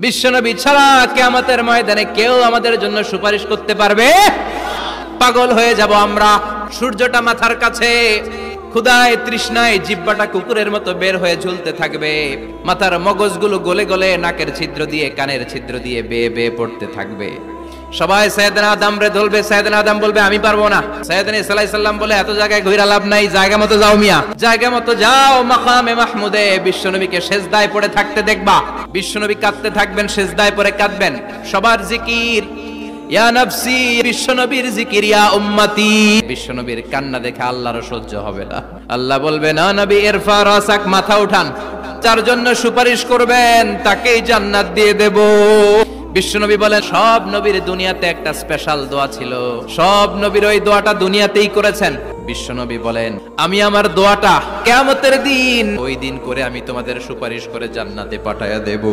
বিশ্বনবী ছাড়া কিয়ামতের ময়দানে কেউ আমাদের জন্য সুপারিশ করতে পারবে? পাগল হয়ে যাব আমরা। সূর্যটা মাথার কাছে, ক্ষুধায় তৃষ্ণায় জিহ্বাটা কুকুরের মতো বের হয়ে ঝুলতে থাকবে, মাথার মগজগুলো গলে গলে নাকের ছিদ্র দিয়ে কানের ছিদ্র দিয়ে বেয়ে বেয়ে পড়তে থাকবে। সবাই সাইয়েদনা আদম রে ধরবে, সাইয়েদনা আদম বলবে আমি পারবো না। সাইয়েদনা ঈসা আলাইহিস সালাম বলে এত জায়গায় ঘুরে লাভ নাই, জায়গা মতো যাও মিয়া, জায়গা মতো যাও। মাকামে মাহমুদে বিশ্বনবীকে সিজদায় পড়ে থাকতে দেখবা। বিশ্বনবী কাঁদতে থাকবেন, সিজদায় পড়ে কাঁদবেন। সবার জিকির ইয়া নফসি, বিশ্বনবীর জিকির ইয়া উম্মতি। বিশ্বনবীর কান্না দেখে আল্লাহর সহ্য হবে না। আল্লাহ বলবে না নবী ইরফা রাসাক, মাথা উঠান, যার জন্য সুপারিশ করবেন তাকেই জান্নাত দিয়ে দেব। বিশ্বনবী বলেন সব নবীর দুনিয়াতে একটা স্পেশাল দোয়া ছিল, সব নবীর ওই দোয়াটা দুনিয়াতেই করেছেন। বিশ্বনবী বলেন আমি আমার দোয়াটা কিয়ামতের দিন ওই দিন করে আমি তোমাদের সুপারিশ করে জান্নাতে পাঠায়া দেব।